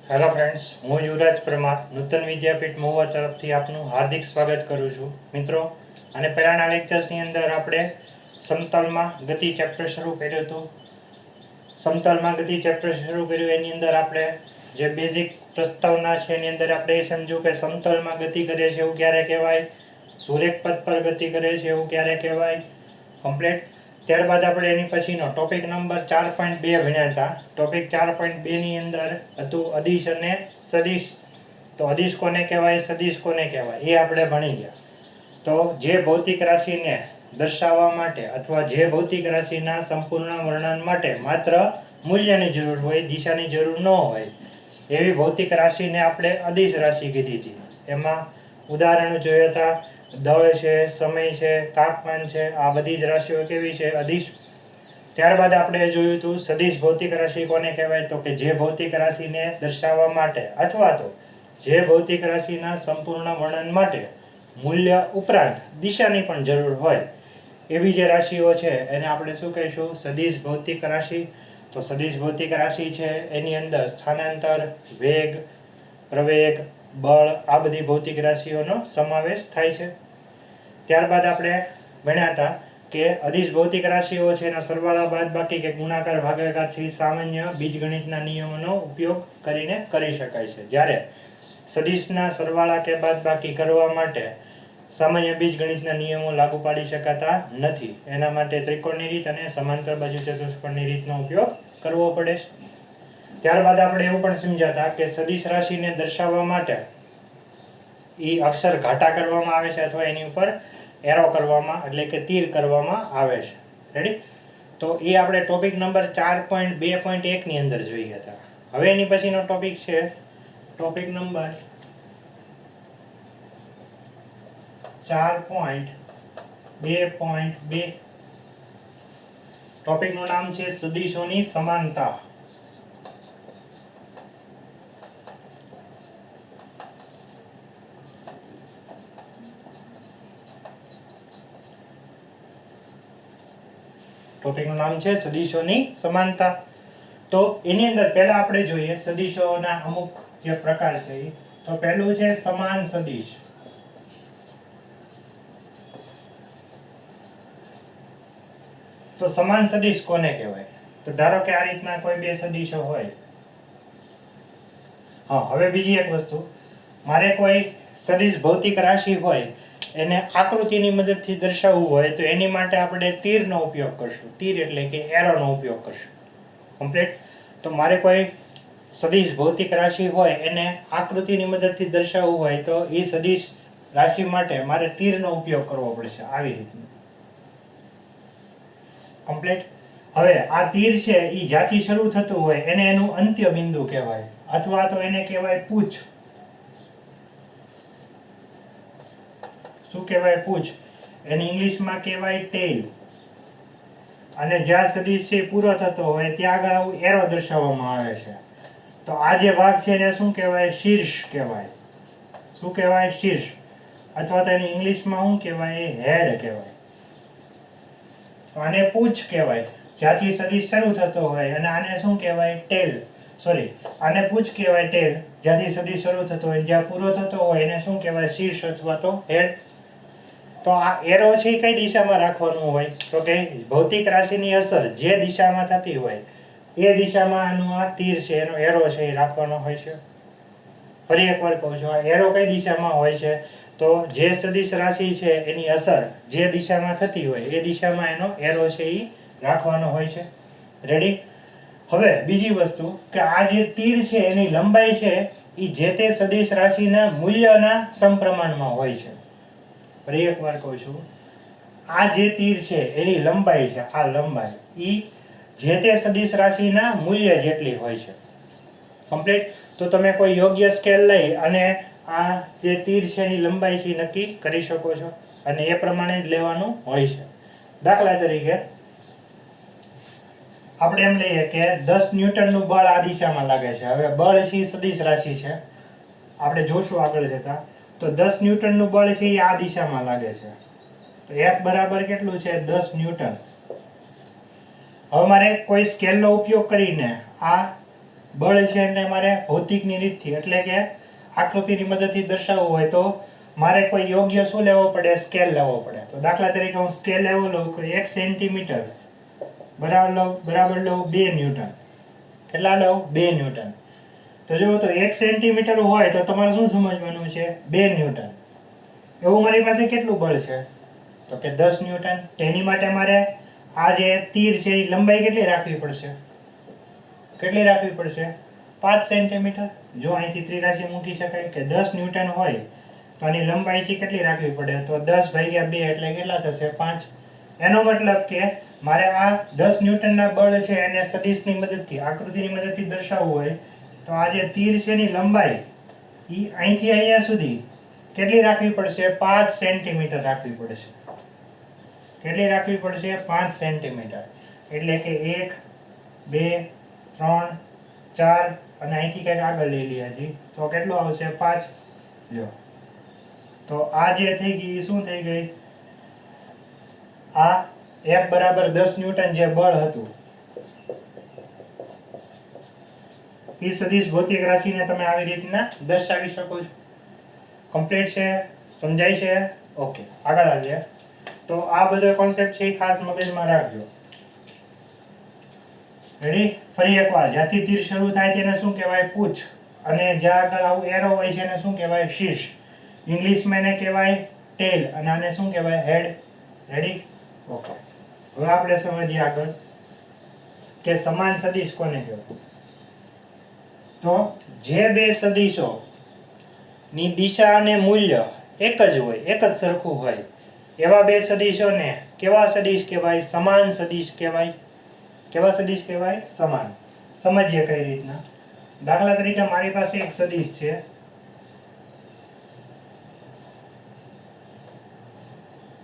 Hello friends, હું યુવરાજ પરમાર નૂતન વિદ્યાપીઠ મહુવા તરફથી આપનું હાર્દિક સ્વાગત કરું છું. મિત્રો, અને પહેલાના લેક્ચર્સની અંદર આપણે સમતલમાં ગતિ ચેપ્ટર શરૂ કર્યું હતું. સમતલમાં ગતિ ચેપ્ટર શરૂ કર્યું એની અંદર આપણે જે બેઝિક પ્રસ્તાવના છે એની અંદર આપણે એ સમજ્યું કે સમતલમાં ગતિ કરે છે એવું ક્યારે કહેવાય, સુરેખ પથ પર ગતિ કરે છે એવું ક્યારે કહેવાય. કમ્પ્લીટ. ત્યારબાદ આપણે એની પછીનો ટોપિક નંબર 4.2 ભણ્યા હતા. ટોપિક 4.2 ની અંદર હતું અદિશ અને સદિશ. તો અદિશ કોને કહેવાય, સદિશ કોને કહેવાય એ આપણે ભણી ગયા. તો જે ભૌતિક રાશિને દર્શાવવા માટે અથવા જે ભૌતિક રાશિના સંપૂર્ણ વર્ણન માટે માત્ર મૂલ્યની જરૂર હોય, દિશાની જરૂર ન હોય, એવી ભૌતિક રાશિને આપણે અદિશ રાશિ કીધી હતી. એમાં ઉદાહરણો જોયા હતા. દળ છે, સમય છે, તાપમાન છે, આ બધી જ રાશિઓ કેવી છે, અદિશ. ત્યારબાદ આપણે જોયું હતું સદિશ ભૌતિક રાશિ કોને કહેવાય, તો કે જે ભૌતિક રાશિને દર્શાવવા માટે અથવા તો જે ભૌતિક રાશિના સંપૂર્ણ વર્ણન માટે મૂલ્ય ઉપરાંત દિશાની પણ જરૂર હોય એવી જે રાશિઓ છે એને આપણે શું કહીશું, સદિશ ભૌતિક રાશિ. તો સદિશ ભૌતિક રાશિ છે એની અંદર સ્થાનાંતર, વેગ, પ્રવેગ, બળ આ બધી ભૌતિક રાશિઓનો સમાવેશ થાય છે. ત્યારબાદ આપણે ભણ્યા હતા કે અદિશ ભૌતિક રાશિઓ છે એના સરવાળા બાદબાકી કે ગુણાકાર ભાગાકાર છે સામાન્ય બીજગણિતના નિયમોનો ઉપયોગ કરીને કરી શકાય છે. જ્યારે સદિશના સરવાળા કે બાદબાકી કરવા માટે સામાન્ય બીજગણિતના નિયમો લાગુ પાડી શકાતા નથી. એના માટે ત્રિકોણની રીત અને સમાંતર બાજુ ચતુષ્કોણની રીતનો ઉપયોગ કરવો પડે છે. ત્યારબાદ આપણે એવું પણ સમજાતા કે સદિશ રાશિને દર્શાવવા માટે એ અક્ષર ઘાટા કરવામાં આવે છે અથવા એની ઉપર એરો કરવામાં એટલે કે તીર કરવામાં આવે છે. રેડી? તો એ આપણે ટોપિક નંબર 4.2.1 ની અંદર જોઈ હતા. હવે એની પછીનો ટોપિક છે ટોપિક નંબર 4.2.2. ટોપિકનું નામ છે સદિશોની સમાનતા. ટોપિકનું નામ છે સદિશોની સમાનતા. તો એની અંદર પહેલા આપણે જોઈએ સદિશોના અમુક જે પ્રકાર છે. તો પહેલું છે સમાન સદિશ. તો સમાન સદિશ કોને કહેવાય? તો ધારો કે આ રીતના કોઈ બે સદિશો હોય. હા, હવે બીજી એક વસ્તુ, મારે કોઈ સદિશ ભૌતિક રાશિ હોય એને આકૃતિની મદદથી દર્શાવવું હોય તો એની માટે આપણે તીરનો ઉપયોગ કરશું. તીર એટલે કે એરોનો ઉપયોગ કરશું. કમ્પ્લીટ. તો મારે કોઈ સદિશ ભૌતિક રાશિ હોય એને આકૃતિની મદદથી દર્શાવવું હોય તો એ સદિશ રાશિ માટે મારે તીરનો ઉપયોગ કરવો પડશે. આવી રીતનું. કમ્પ્લીટ. હવે આ તીર છે એ જ્યાંથી શરૂ થતું હોય એને એનું અંત્ય બિંદુ કહેવાય અથવા તો એને કહેવાય પૂછ. શું કહેવાય? પૂછ. એને ઇંગ્લિશમાં કહેવાય ટેલ. અને જ્યાં સદિશ છે પૂરો થતો હોય ત્યાં આગળ એરો દર્શાવવામાં આવે છે. તો આ જે ભાગ છે એને શું કહેવાય? શીર્ષ કહેવાય. શું કહેવાય? શીર્ષ. અથવા તો એને ઇંગ્લિશમાં શું કહેવાય? હેડ કહેવાય. તો આને પૂછ કહેવાય જ્યાંથી સદિશ શરૂ થતો હોય, અને આને શું કહેવાય? ટેલ. સોરી, આને પૂછ કહેવાય ટેલ જ્યાંથી સદિશ શરૂ થતો હોય. જ્યાં પૂરો થતો હોય એને શું કહેવાય? શીર્ષ અથવા તો હેડ. તો આ એરો છે કઈ દિશામાં રાખવાનું હોય? તો કે ભૌતિક રાશિની અસર જે દિશામાં થતી હોય એ દિશામાં આનું આ તીર છે એનો એરો છે એ રાખવાનો હોય છે. ફરી એકવાર કહું છું, આ એરો કઈ દિશામાં હોય છે? તો જે સદિશ રાશિ છે એની અસર જે દિશામાં થતી હોય એ દિશામાં એનો એરો છે એ રાખવાનો હોય છે. રેડી? હવે બીજી વસ્તુ કે આ જે તીર છે એની લંબાઈ છે એ જે તે સદિશ રાશિના મૂલ્યના સમપ્રમાણમાં હોય છે. ફરી એકવાર કહું છું, આ જે તીર છે એની લંબાઈ છે, આ લંબાઈ ઈ જે તે સદિશ રાશિના મૂલ્ય જેટલી હોય છે. કમ્પ્લીટ. તો તમે કોઈ યોગ્ય સ્કેલ લઈ અને આ જે તીર છે એની લંબાઈ છે નક્કી કરી શકો છો અને એ પ્રમાણે જ લેવાનું હોય છે. દાખલા તરીકે આપણે એમ લઈએ કે 10 ન્યૂટનનું બળ આ દિશામાં લાગે છે. હવે બળ છે સદિશ રાશિ છે, આપણે જોશું આગળ જતા. તો 10 ન્યૂટનનું બળ છે એ આ દિશામાં લાગે છે. તો F બરાબર કેટલું છે? 10 ન્યૂટન. હવે મારે કોઈ સ્કેલનો ઉપયોગ કરીને આ બળ છે એને મારે ભૌતિકની રીતથી એટલે કે આકૃતિની મદદથી દર્શાવવું હોય તો મારે કોઈ યોગ્ય શું લેવો પડે? સ્કેલ લેવો પડે. તો દાખલા તરીકે હું સ્કેલ એવું લઉં કે 1 સેન્ટીમીટર બરાબર લઉં 2 ન્યૂટન. કેટલા લઉં? 2 ન્યૂટન. તો જો તો 1 સેન્ટીમીટર હોય તો તમારે શું સમજવાનું છે? 2 ન્યૂટન. એવું મારી પાસે કેટલું બળ છે? તો કે 10 ન્યૂટન. તેની માટે મારે આ જે તીર છે એ લંબાઈ કેટલી રાખવી પડશે? કેટલી રાખવી પડશે? 5 સેન્ટીમીટર. જો અહીંથી ત્રિરાશી મૂકી શકાય કે 10 ન્યૂટન હોય તો આની લંબાઈ છે કેટલી રાખવી પડે? તો 10 ભાગ્યા 2 એટલે કેટલા થશે? 5. એનો મતલબ કે મારે આ 10 ન્યૂટનના બળ છે એને સદિશની મદદથી આકૃતિની મદદથી દર્શાવવું હોય તો આ જે તીર છે એની લંબાઈ એ અહીંથી અહીંયા સુધી કેટલી રાખવી પડશે? 5 સેન્ટીમીટર રાખવી પડશે. કેટલી રાખવી પડશે? 5 સેન્ટીમીટર. એટલે કે 1 2 3 4 અને અહીંથી કંઈક આગળ લઈ લઈએ હજી તો કેટલું આવશે? 5. લ્યો તો આ જે થઈ ગઈ શું થઈ ગઈ? આ F બરાબર 10 ન્યૂટન જે બળ હતું એ સદિશ ભૌતિક રાશિને તમે આવી રીતના દર્શાવી શકો છો. કમ્પ્લીટ છે? સમજાય છે? ઓકે, આગળ આવીએ. તો આ બધો કોન્સેપ્ટ છે એ ખાસ મગજમાં રાખજો. રેડી? ફરી એકવાર, જ્યાંથી તીર શરૂ થાય તેને શું કહેવાય? પૂછ. અને જ્યાં આગળ આવું એરો હોય છે એને શું કહેવાય? શીર્ષ. ઇંગ્લિશમાં એને કહેવાય ટેલ અને આને શું કહેવાય? હેડ. રેડી? ઓકે. હવે આપણે સમજીએ આગળ કે સમાન સદિશ કોને કહેવાય? તો જે બે સદિશો ની દિશા અને મૂલ્ય એક જ હોય, એક જ સરખું હોય એવા બે સદિશોને કેવા સદિશ કહેવાય? સમાન સદિશ કહેવાય. કેવા સદિશ કહેવાય? સમાન. સમજીએ કઈ રીતના. દાખલા તરીકે મારી પાસે એક સદિશ છે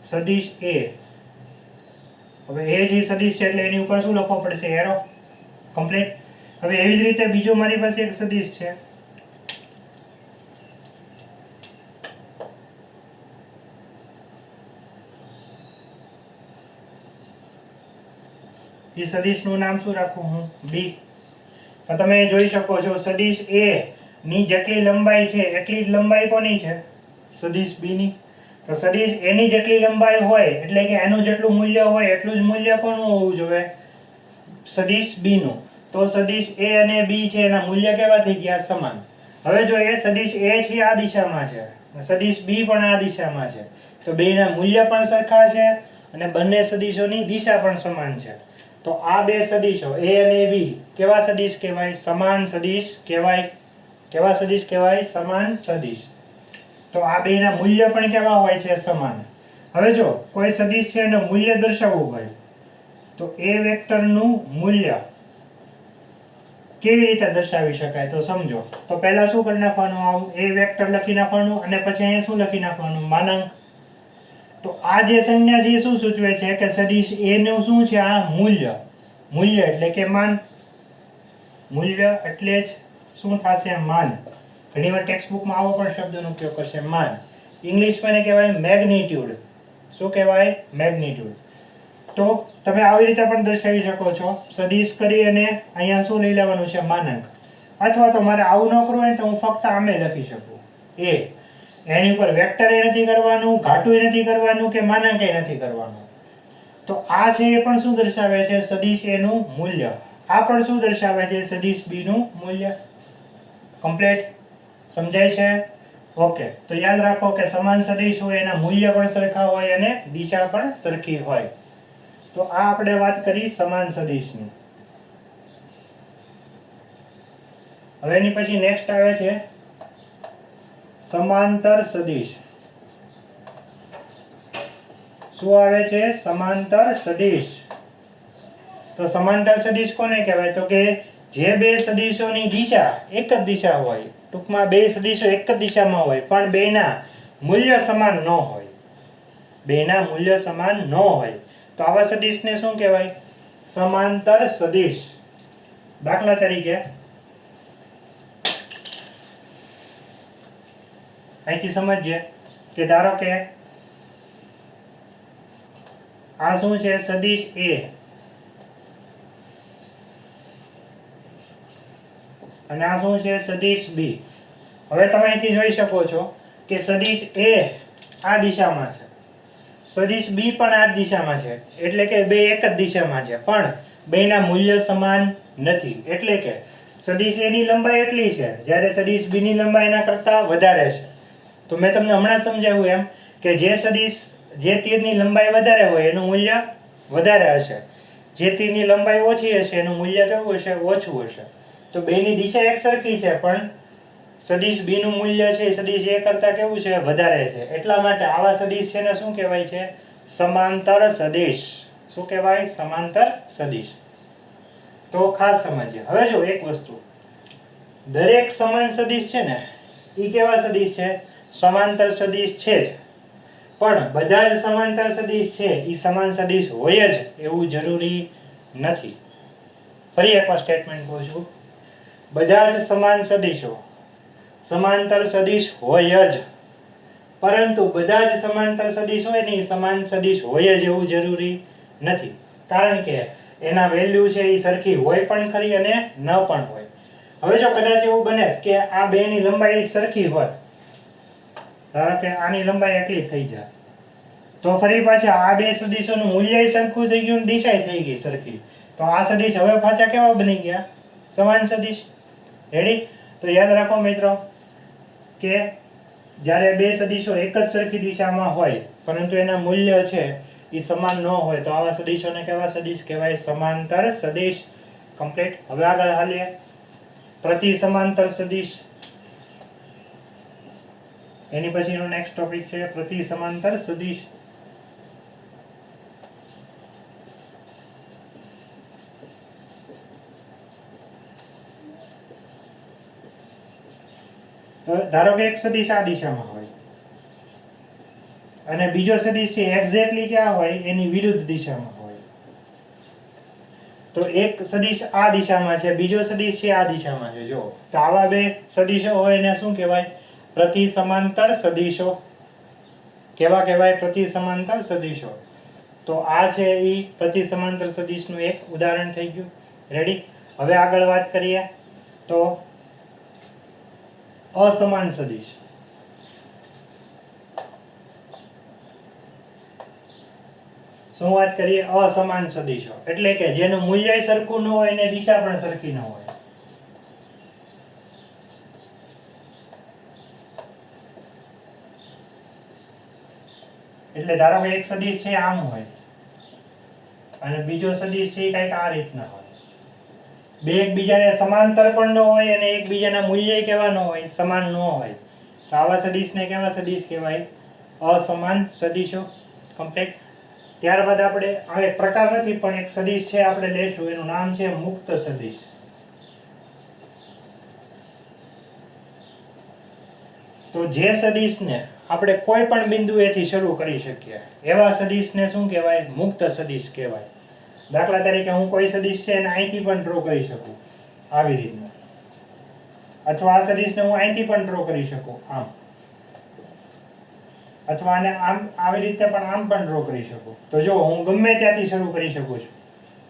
સદિશ A. હવે એ જે સદિશ છે એટલે એની ઉપર શું લખવો પડશે? એરો. કમ્પ્લીટ. હવે એવી જ રીતે બીજો મારી પાસે એક સદિશ છે એ સદિશનું નામ શું રાખું હું? B. તો તમે જોઈ શકો છો સદિશ A ની જેટલી લંબાઈ છે એટલી જ લંબાઈ કોની છે? સદિશ B ની. તો સદિશ A ની જેટલી લંબાઈ હોય એટલે કે એનું જેટલું મૂલ્ય હોય એટલું જ મૂલ્ય કોનું હોવું જોઈએ? સદિશ B નું. તો સદિશ A અને B છે એના મૂલ્ય કેવા થઈ ગયા? સમાન. હવે જો એ સદિશ A છે આ દિશામાં છે, સદિશ B પણ આ દિશામાં છે, તો બેયના મૂલ્ય પણ સરખા છે અને બંને સદિશોની દિશા પણ સમાન છે. તો આ બે સદિશો A અને B કેવા સદિશ કહેવાય? સમાન સદિશ કહેવાય. કેવા સદિશ કહેવાય? સમાન સદિશ. તો આ બેયના મૂલ્ય પણ કેવા હોય છે? સમાન. હવે જો કોઈ સદિશ છે એનું મૂલ્ય દર્શાવવું હોય તો A વેક્ટરનું મૂલ્ય કેવી રીતે દર્શાવી શકાય? તો સમજો. તો પહેલા શું કરી નાખવાનું? આવું A વેક્ટર લખી નાખવાનું અને પછી અહીંયા શું લખી નાખવાનું? માનાંક. તો આ જે સંજ્ઞા છે શું સૂચવે છે? કે સદિશ A નું શું છે? આ મૂલ્ય. મૂલ્ય એટલે કે માન. મૂલ્ય એટલે જ શું થશે? માન. ઘણીવાર ટેક્સ્ટ બુકમાં આવો પણ શબ્દનો ઉપયોગ કરશે, માન. ઇંગ્લિશમાં એને કહેવાય મેગ્નિટ્યુડ. શું કહેવાય? મેગ્નિટ્યુડ. તો તમે આવી રીતે પણ દર્શાવી શકો છો. સદિશ કરી અને અહીંયા શું લઈ લેવાનું છે? માનાંક. અથવા તો મારે આવું ન કરવું હોય તો હું ફક્ત આમે લખી શકું A. એની ઉપર વેક્ટર એ નથી કરવાનું, ઘાટું એ નથી કરવાનું કે માનાંક એ નથી કરવાનું. તો આ છે એ પણ શું દર્શાવે છે? સદિશ A નું મૂલ્ય. આ પણ શું દર્શાવે છે? સદિશ B નું મૂલ્ય. કમ્પ્લીટ. સમજાય છે? ઓકે. તો યાદ રાખો કે સમાન સદિશ હોય એના મૂલ્ય પણ સરખા હોય અને દિશા પણ સરખી હોય. તો આ આપણે વાત કરી સમાન સદિશની. હવે એની પછી નેક્સ્ટ આવે છે સમાંતર સદિશ. શું આવે છે? સમાંતર સદિશ. તો સમાંતર સદિશ કોને કહેવાય? તો કે જે બે સદિશોની દિશા એક જ દિશા હોય, ટૂંકમાં બે સદિશો એક જ દિશામાં હોય પણ બેના મૂલ્ય સમાન ન હોય. બેના મૂલ્ય સમાન ન હોય તો આવા સદિશને શું કહેવાય? સમાંતર સદિશ. દાખલા તરીકે અહીંથી સમજીએ કે ધારો કે આ શું છે? સદિશ A અને આ શું છે? સદિશ બી. હવે તમે અહીંથી જોઈ શકો છો કે સદિશ એ આ દિશામાં છે, સદિશ બી પણ આ જ દિશામાં છે, એટલે કે બે એક જ દિશામાં છે, પણ બેના મૂલ્ય સમાન નથી. એટલે કે સદિશ એ ની લંબાઈ એટલી છે જ્યારે સદિશ બી ની લંબાઈ એના કરતાં વધારે છે. તો મેં તમને હમણાં સમજાવ્યું એમ કે જે તીરની લંબાઈ વધારે હોય એનું મૂલ્ય વધારે હશે, જે તીરની લંબાઈ ઓછી હશે એનું મૂલ્ય કેવું હશે? ઓછું હશે. તો બેની દિશા એક સરખી છે, પણ સદિશ બી નું મૂલ્ય છે સદિશ એ કરતાં કેવું છે? વધારે છે. એટલા માટે આવા સદિશ છે ને શું કહેવાય છે? સમાંતર સદિશ. શું કહેવાય? સમાંતર સદિશ. તો ખાસ સમજીએ. હવે જો એક વસ્તુ, દરેક સમાન સદિશ છે ને એ કેવા સદિશ છે? સમાંતર સદિશ છે જ, પણ બધા જ સમાંતર સદિશ છે એ સમાન સદિશ હોય જ એવું જરૂરી નથી. ફરી એકવાર સ્ટેટમેન્ટ કહું છું, બધા જ સમાન સદિશો સમાંતર સદિશ હોય જ, પરંતુ બધા જ સમાંતર સદિશ હોય ને એ સમાન સદિશ હોય જ એવું જરૂરી નથી. કારણ કે એના વેલ્યુ છે એ સરખી હોય પણ ખરી અને ન પણ હોય. હવે જો કદાચ એવું બને કે આ બેની લંબાઈ સરખી હોય, ધારો કે આની લંબાઈ એટલી થઈ જાય, તો ફરી પાછા આ બે સદિશોનું મૂલ્ય સરખું થઈ ગયું, દિશા થઈ ગઈ સરખી, તો આ સદિશ હવે પાછા કેવા બની ગયા? સમાન સદિશ. રેડી? તો યાદ રાખો મિત્રો કે જ્યારે બે સદિશો એક જ સરખી દિશામાં હોય પરંતુ એના મૂલ્ય છે એ સમાન ન હોય તો આવા સદિશોને કેવા સદિશ કહેવાય? સમાંતર સદિશ. કમ્પ્લીટ. હવે આગળ હાલીએ. પ્રતિ સમાંતર સદિશ. એની પછીનો નેક્સ્ટ ટોપિક છે પ્રતિ સમાંતર સદિશ. ધારો કે એક સદિશ આ દિશામાં હોય અને બીજો સદિશ છે એક્ઝેક્ટલી ક્યાં હોય? એની વિરુદ્ધ દિશામાં હોય. તો એક સદિશ આ દિશામાં છે, બીજો સદિશ છે આ દિશામાં છે. જો તો આવા બે સદિશો હોય એને શું કહેવાય? પ્રતિ સમાંતર સદિશો. કેવા કહેવાય? પ્રતિ સમાંતર સદિશો. તો આ છે એ પ્રતિ સમાંતર સદિશનું એક ઉદાહરણ થઈ ગયું. રેડી? હવે આગળ વાત કરીએ તો અસમાન સદિશ. શું વાત કરીએ? અસમાન સદિશો એટલે કે જેનું મૂલ્ય સરખું ન હોય અને દિશા પણ સરખી ન હોય. એટલે ધારો કે એક સદિશ છે આમ હોય અને બીજો સદિશ છે કંઈક આ રીતના હોય. બે એકબીજાને સમાંતર પણ ન હોય અને એકબીજાના મૂલ્ય કેવા ન હોય? સમાન ન હોય. તો આવા સદિશને કેવા સદિશ કહેવાય? અસમાન સદિશો. કમ્પ્લીટ. ત્યારબાદ આપણે આ એક પ્રકાર નથી પણ એક સદિશ છે આપણે લેશું, એનું નામ છે મુક્ત સદિશ. તો જે સદિશને આપણે કોઈ પણ બિંદુએથી શરૂ કરી શકીએ એવા સદિશને શું કહેવાય? મુક્ત સદિશ કહેવાય. દાખલા તરીકે હું કોઈ સદિશ છે એને અહીંથી પણ ડ્રો કરી શકું આવી રીતના, અથવા આ સદિશને હું અહીંથી પણ ડ્રો કરી શકું આમ, અથવા આને આમ આવી રીતે પણ આમ પણ ડ્રો કરી શકું. તો જો હું ગમે ત્યાંથી શરૂ કરી શકું છું.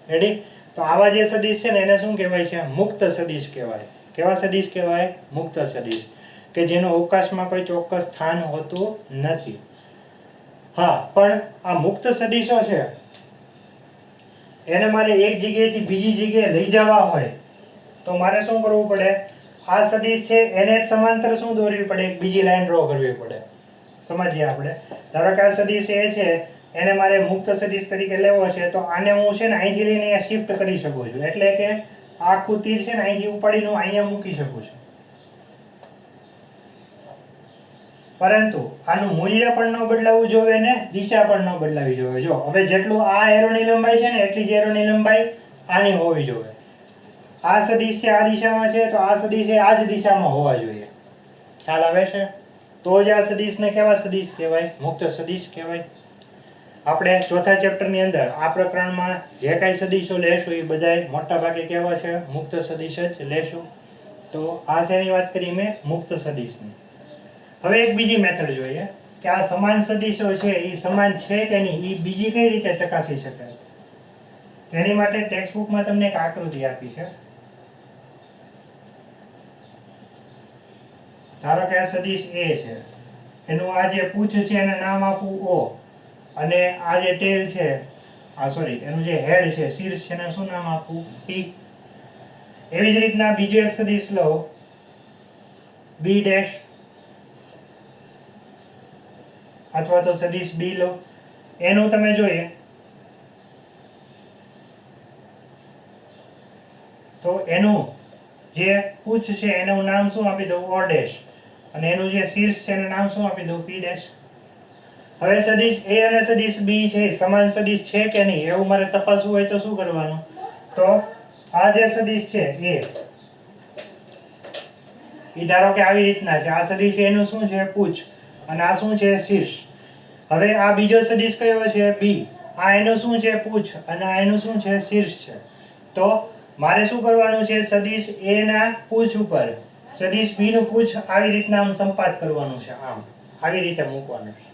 રેડી? તો આવા જે સદિશ છે ને એને શું કહેવાય છે? મુક્ત સદિશ કહેવાય. કેવા સદિશ કહેવાય? મુક્ત સદિશ. કે જેનો અવકાશમાં કોઈ ચોક્કસ સ્થાન હોતું નથી. હા, પણ આ મુક્ત સદિશો છે એને મારે એક જગ્યાએથી બીજી જગ્યાએ લઈ જવા હોય તો મારે શું કરવું પડે? આ સદિશ છે એને સમાંતર શું દોરવી પડે? એક બીજી લાઈન ડ્રો કરવી પડે. સમજીએ આપણે. ધારો કે આ સદિશ એ છે એને મારે મુક્ત સદિશ તરીકે લેવો છે તો આને હું છે ને અહીંથી લઈને અહીંયા શિફ્ટ કરી શકું છું. એટલે કે આખું તીર છે ને અહીંથી ઉપાડીને હું અહીંયા મૂકી શકું છું. પરંતુ આનું મૂલ્ય પણ ન બદલાવવું જોઈએ ને દિશા પણ ન બદલાવી જોઈએ. જો હવે જેટલું આ એરોની લંબાઈ છે ને એટલી જ એરોની લંબાઈ આની હોવી જોઈએ. આ સદિશ છે આ દિશામાં છે તો આ સદિશ એ આ જ દિશામાં હોવા જોઈએ. ખ્યાલ આવે છે? તો જ આ સદિશને કેવા સદિશ કહેવાય? મુક્ત સદિશ કહેવાય. આપણે ચોથા ચેપ્ટરની અંદર આ પ્રકરણમાં જે કાંઈ સદિશો લેશું એ બધાય મોટા ભાગે કેવા છે? મુક્ત સદિશ જ લેશું. તો આ શેની વાત કરી મેં? મુક્ત સદિશની. હવે એક બીજી મેથડ જોઈએ કે આ સમાન સદિશો છે એ સમાન છે કે નહીં એ બીજી કઈ રીતે ચકાસી શકાય. તેની માટે ટેક્સ્ટ બુકમાં તમને એક આકૃતિ આપી છે. ધારો કે આ સદિશ A છે, એનું આ જે પૂછ છે એને નામ આપું O, અને આ જે ટેલ છે, એનું જે હેડ છે, શીર્ષ છે, એને શું નામ આપું P. એવી જ રીતના બીજો એક સદિશ લો B ડેશ, અથવા તો સદિશ B લો. એનું તમે જોઈએ તો એનું જે પૂછ છે એનું નામ શું આપી દઉં O ડેશ, અને એનું જે શીર્ષ છે એનું નામ શું આપી દઉં P ડેશ. હવે સદિશ A અને સદિશ B છે સમાન સદિશ છે કે નહીં એવું મારે તપાસવું હોય તો શું કરવાનું, તો આ જે સદિશ છે A, એ ધારો કે આવી રીતના છે. આ સદિશ એનું શું છે પૂછ, અને આ શું છે શીર્ષ. હવે આ બીજો સદિશ કયો છે B, આ એનું શું છે પૂછ, અને આ એનું શું છે શીર્ષ છે. તો મારે શું કરવાનું છે, સદિશ A ના પૂછ ઉપર સદિશ B નું પૂછ આવી રીતના આમ સંપાત કરવાનું છે, આમ આવી રીતે મૂકવાનું છે.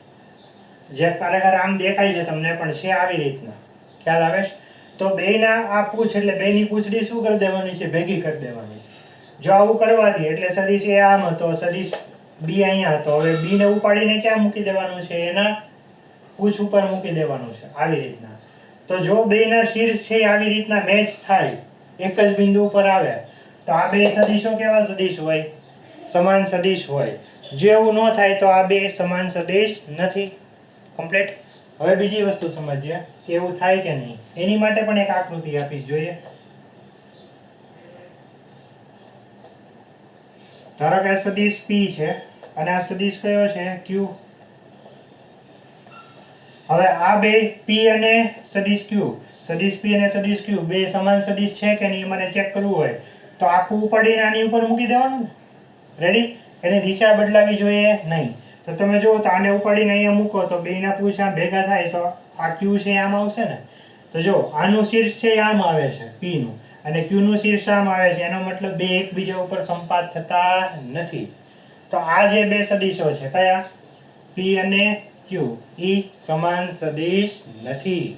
જે ખરેખર આમ દેખાય છે તમને પણ છે આવી રીતના, ખ્યાલ આવે છે. તો બેયના આ પૂછ એટલે બેયની પૂંછડી શું કરી દેવાની છે, ભેગી કરી દેવાની છે. જો આવું કરવાથી એટલે સદિશ A આમ હતો, સદિશ B અહીંયા હતો, હવે B ને ઉપાડીને ક્યાં મૂકી દેવાનું છે, એના પૂછ ઉપર મૂકી દેવાનું છે આવી રીતના. તો જો બેયના શીર્ષ છે આવી રીતના મેચ થાય, એક જ બિંદુ ઉપર આવે, તો આ બે સદિશો કેવા સદિશ હોય, સમાન સદિશ હોય. જો એવું ન થાય તો આ બે સમાન સદિશ નથી. કમ્પ્લીટ. હવે બીજી વસ્તુ સમજીએ કે એવું થાય કે નહીં. એની માટે પણ એક આકૃતિ આપીશ, જોઈએ. ધારો કે આ સદિશ P છે અને આ સદિશ કયો છે Q. હવે આ બે P અને સદિશ Q, સદિશ P અને સદિશ Q બે સમાન સદિશ છે કે નહીં મને ચેક કરવું હોય તો આખું ઉપાડીને આની ઉપર મૂકી દેવાનું ને. રેડી? એની દિશા બદલાવી જોઈએ નહીં. તો તમે જુઓ તો આને ઉપાડીને અહીંયા મૂકો તો બેયના પૂછ આમ ભેગા થાય તો આ Q છે આમ આવશે ને. તો જો આનું શીર્ષ છે આમ આવે છે P નું, અને Q નું શીર્ષ આમ આવે છે, એનો મતલબ બે એકબીજા ઉપર સંપાત થતા નથી. તો આ જે બે સદિશો છે કયા, P અને Q, એ સમાન સદિશ નથી.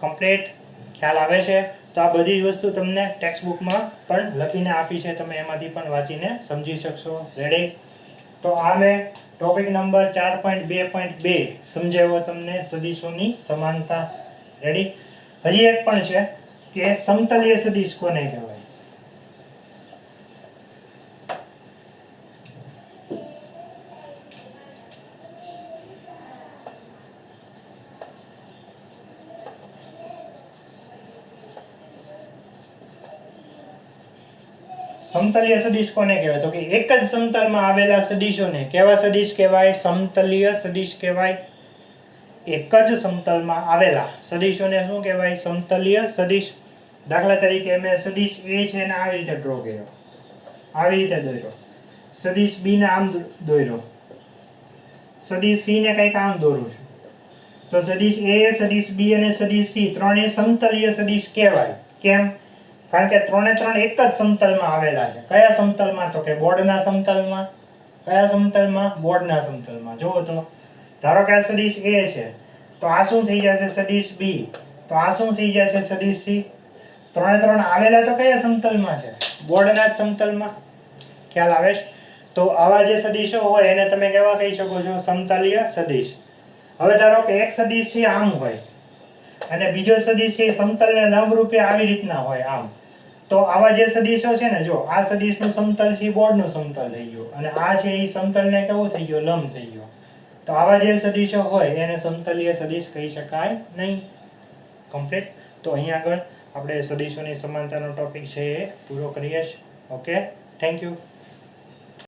કમ્પ્લીટ. ખ્યાલ આવે છે? તો આ બધી વસ્તુ તમને ટેક્સ્ટ બુકમાં પણ લખીને આપી છે, તમે એમાંથી પણ વાંચીને સમજી શકશો. રેડી? તો આ મેં ટોપિક નંબર 4.2.2 સમજાવ્યો તમને, સદિશોની સમાનતા. રેડી? હજી એક પણ છે કે સમતલીય સદિશ કોને કહેવાય. સમતલીય સદિશ કોને કહેવાય, તો કે એક જ સમતલમાં આવેલા સદિશોને કેવા સદિશ કહેવાય, સમતલીય સદિશ કહેવાય. એક જ સમતલમાં આવેલા સદિશોને શું કહેવાય, સમતલીય સદિશ. દાખલા તરીકે મેં સદિશ A છે એને આવી રીતે ડ્રો કર્યો, આવી રીતે દોર્યો. સદિશ B ને આમ દોર્યો, સદિશ C ને કંઈક આમ દોરું છું. તો સદિશ A, સદિશ B અને સદિશ C ત્રણેય સમતલીય સદિશ કહેવાય. કેમ? કારણ કે ત્રણે ત્રણ એક જ સમતલમાં આવેલા છે. કયા સમતલમાં, તો કે બોર્ડના સમતલમાં. કયા સમતલમાં? બોર્ડના સમતલમાં. જુઓ તો ધારો કે આ સદિશ A છે તો આ શું થઈ જશે, સદિશ B. તો આ શું થઈ જશે, સદિશ C. ત્રણે ત્રણ આવેલા તો કયા સમતલમાં છે, બોર્ડના જ સમતલમાં. ખ્યાલ આવે છે? તો આવા જે સદિશો હોય એને તમે કેવા કહી શકો છો, સમતલીય સદિશ. હવે ધારો કે એક સદિશ છે આમ હોય અને બીજો સદિશ છે સમતલને લંબરૂપે આવી રીતના હોય આમ. તો આવા જે સદિશો છે ને, જો આ સદિશનું સમતલ છે બોર્ડનું સમતલ થઈ ગયું, અને આ છે એ સમતલને કેવું થઈ ગયો, લંબ થઈ ગયો. તો આવા જે સદિશો હોય એને સમતલીય સદિશ કહી શકાય નહીં. કમ્પ્લીટ. તો અહીંયા આગળ આપણે સદિશોની સમાનતાનો ટોપિક છે એ પૂરો કરીએ છીએ. Okay, thank you.